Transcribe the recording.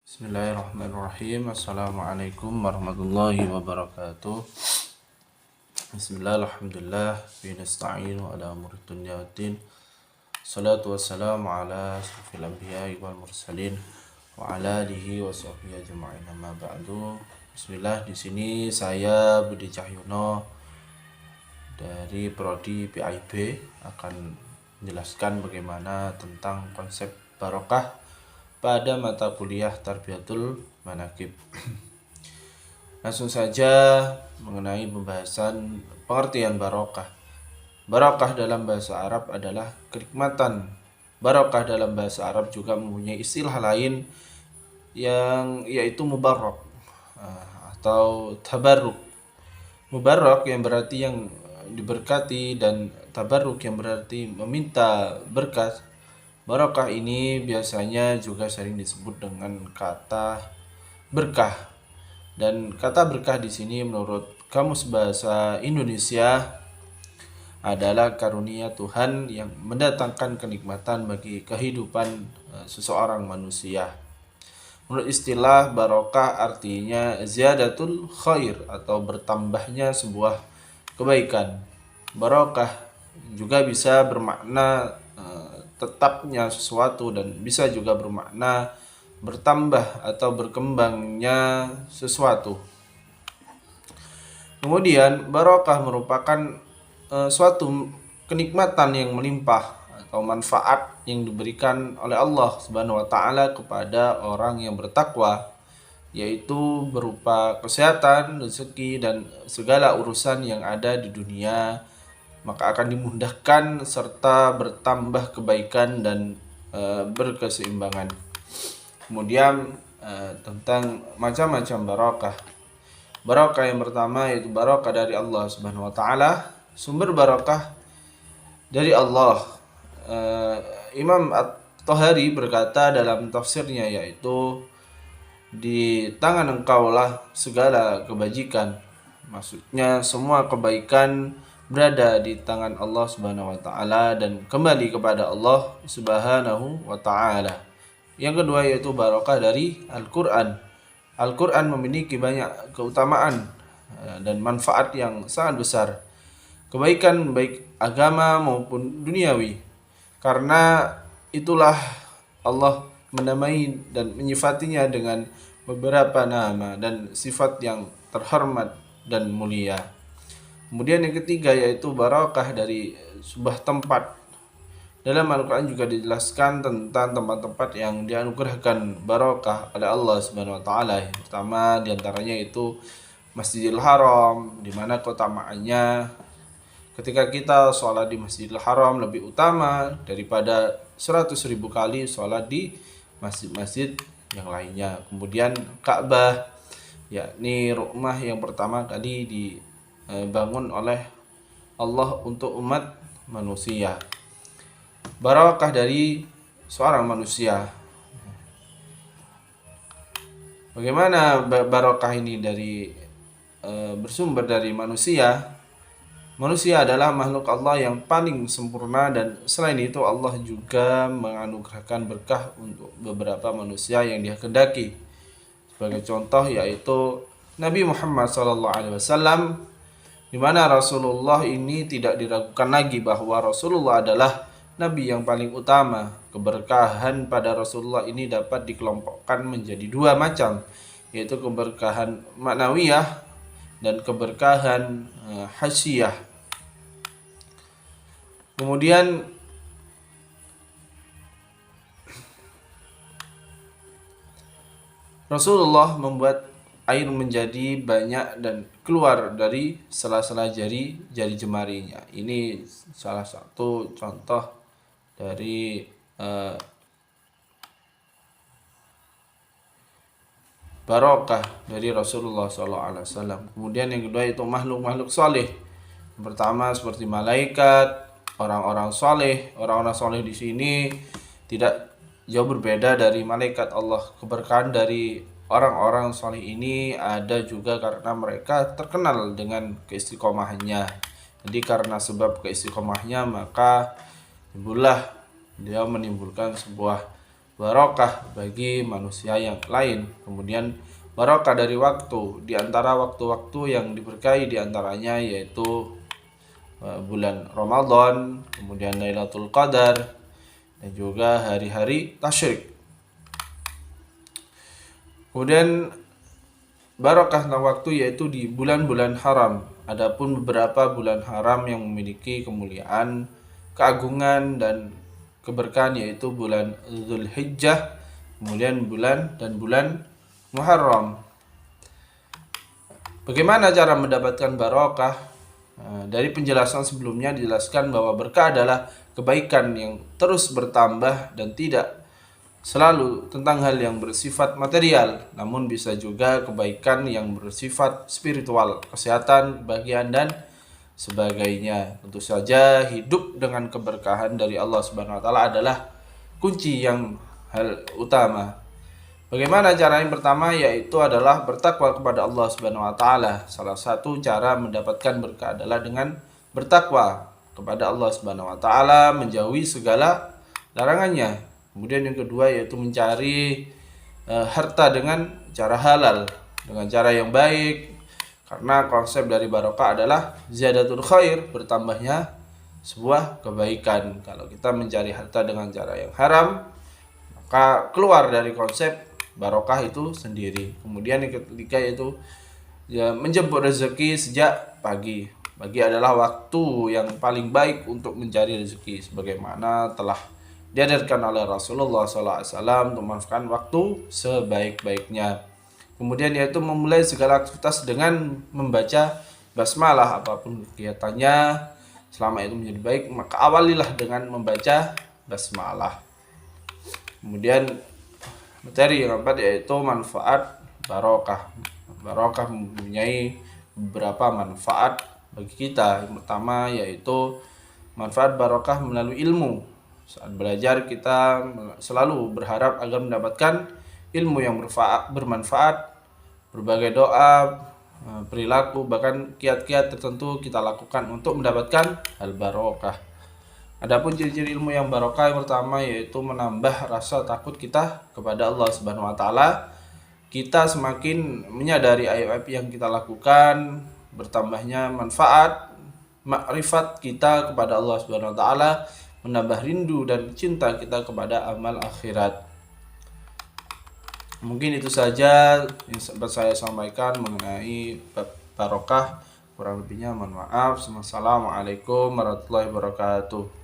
Bismillahirrahmanirrahim. Assalamualaikum warahmatullahi wabarakatuh. Bismillah, alhamdulillah, binasta'inu ala umuri dunya waddin. Salatu wassalamu ala asrofil anbiya'i wal mursalin wa ala alihi wa sahbihi ajma'in, amma ba'du. Bismillah, di sini saya Budi Cahyono dari Prodi PIB akan menjelaskan bagaimana tentang konsep barokah pada mata kuliah Tarbiyatul Manaqib. Langsung saja mengenai pembahasan pengertian barokah. Barokah dalam bahasa Arab adalah kenikmatan. Barokah dalam bahasa Arab juga mempunyai istilah lain yang yaitu mubarak atau tabarruk. Mubarak yang berarti yang diberkati dan tabarruk yang berarti meminta berkat. Barokah ini biasanya juga sering disebut dengan kata berkah. Dan kata berkah di sini menurut Kamus Bahasa Indonesia adalah karunia Tuhan yang mendatangkan kenikmatan bagi kehidupan seseorang manusia. Menurut istilah barokah artinya ziyadatul khair atau bertambahnya sebuah kebaikan. Barokah juga bisa bermakna tetapnya sesuatu dan bisa juga bermakna bertambah atau berkembangnya sesuatu. Kemudian barokah merupakan suatu kenikmatan yang melimpah atau manfaat yang diberikan oleh Allah Subhanahu wa taala kepada orang yang bertakwa, yaitu berupa kesehatan, rezeki dan segala urusan yang ada di dunia, maka akan dimudahkan serta bertambah kebaikan dan berkeseimbangan. Kemudian tentang macam-macam barokah. Barokah yang pertama yaitu barokah dari Allah Subhanahu wa taala. Sumber barokah dari Allah. Imam At-Tahari berkata dalam tafsirnya, yaitu di tangan engkaulah segala kebajikan. Maksudnya semua kebaikan berada di tangan Allah Subhanahu wa taala dan kembali kepada Allah Subhanahu wa taala. Yang kedua yaitu barokah dari Al-Qur'an. Al-Qur'an memiliki banyak keutamaan dan manfaat yang sangat besar. Kebaikan baik agama maupun duniawi. Karena itulah Allah menamai dan menyifatinya dengan beberapa nama dan sifat yang terhormat dan mulia. Kemudian yang ketiga yaitu barokah dari sebuah tempat. Dalam Al-Quran juga dijelaskan tentang tempat-tempat yang dianugerahkan barokah oleh Allah Subhanahu wa taala. Yang pertama diantaranya itu Masjidil Haram, di mana keutamaannya ketika kita sholat di Masjidil Haram lebih utama daripada 100.000 kali sholat di masjid-masjid yang lainnya. Kemudian Ka'bah, yakni rumah yang pertama kali dibangun oleh Allah untuk umat manusia. Barokah dari seorang manusia. Bagaimana barokah ini bersumber dari manusia? Manusia adalah makhluk Allah yang paling sempurna dan selain itu Allah juga menganugerahkan berkah untuk beberapa manusia yang Dia kehendaki. Sebagai contoh yaitu Nabi Muhammad SAW, di mana Rasulullah ini tidak diragukan lagi bahwa Rasulullah adalah Nabi yang paling utama. Keberkahan pada Rasulullah ini dapat dikelompokkan menjadi dua macam, yaitu keberkahan maknawiyah dan keberkahan hasiyah. Kemudian Rasulullah membuat air menjadi banyak dan keluar dari sela-sela jari jemarinya. Ini salah satu contoh dari barokah dari Rasulullah SAW. Kemudian yang kedua itu makhluk-makhluk soleh. Yang pertama seperti malaikat, orang-orang soleh. Orang-orang soleh di sini tidak jauh berbeda dari malaikat Allah. Keberkahan dari orang-orang soleh ini ada juga karena mereka terkenal dengan keistiqomahannya. Jadi karena sebab keistiqomahnya maka timbullah dia menimbulkan sebuah barokah bagi manusia yang lain. Kemudian barokah dari waktu, di antara waktu-waktu yang diberkahi di antaranya yaitu bulan Ramadan, kemudian Lailatul Qadar, dan juga hari-hari tasyrik. Kemudian barokah tentang waktu yaitu di bulan-bulan haram. Adapun beberapa bulan haram yang memiliki kemuliaan, keagungan dan keberkahan yaitu bulan Zulhijjah, kemudian bulan Muharram. Bagaimana cara mendapatkan barokah? Dari penjelasan sebelumnya dijelaskan bahwa berkah adalah kebaikan yang terus bertambah dan tidak selalu tentang hal yang bersifat material, namun bisa juga kebaikan yang bersifat spiritual, kesehatan, kebahagiaan dan sebagainya. Tentu saja hidup dengan keberkahan dari Allah Subhanahu wa taala adalah kunci yang hal utama. Bagaimana cara yang pertama yaitu adalah bertakwa kepada Allah Subhanahu wa taala. Salah satu cara mendapatkan berkah adalah dengan bertakwa kepada Allah Subhanahu wa taala, menjauhi segala larangannya. Kemudian yang kedua yaitu mencari harta dengan cara halal, dengan cara yang baik. Karena konsep dari barokah adalah ziyadatul khair, bertambahnya sebuah kebaikan. Kalau kita mencari harta dengan cara yang haram, maka keluar dari konsep barokah itu sendiri. Kemudian yang ketiga yaitu menjemput rezeki sejak pagi. Pagi adalah waktu yang paling baik untuk mencari rezeki, sebagaimana telah diajarkan oleh Rasulullah SAW untuk memanfaatkan waktu sebaik-baiknya. Kemudian yaitu memulai segala aktivitas dengan membaca basmalah, apapun kegiatannya selama itu menjadi baik, maka awalilah dengan membaca basmalah. Kemudian materi yang keempat yaitu manfaat barokah. Barokah mempunyai beberapa manfaat bagi kita. Yang pertama yaitu manfaat barokah melalui ilmu. Saat belajar kita selalu berharap agar mendapatkan ilmu yang bermanfaat. Berbagai doa, perilaku, bahkan kiat-kiat tertentu kita lakukan untuk mendapatkan hal barokah. Adapun ciri-ciri ilmu yang barokah yang pertama yaitu menambah rasa takut kita kepada Allah Subhanahu wa taala. Kita semakin menyadari aib-aib yang kita lakukan, bertambahnya manfaat makrifat kita kepada Allah Subhanahu wa taala, menambah rindu dan cinta kita kepada amal akhirat. Mungkin itu saja yang sempat saya sampaikan mengenai barokah. Kurang lebihnya mohon maaf. Wassalamualaikum warahmatullahi wabarakatuh.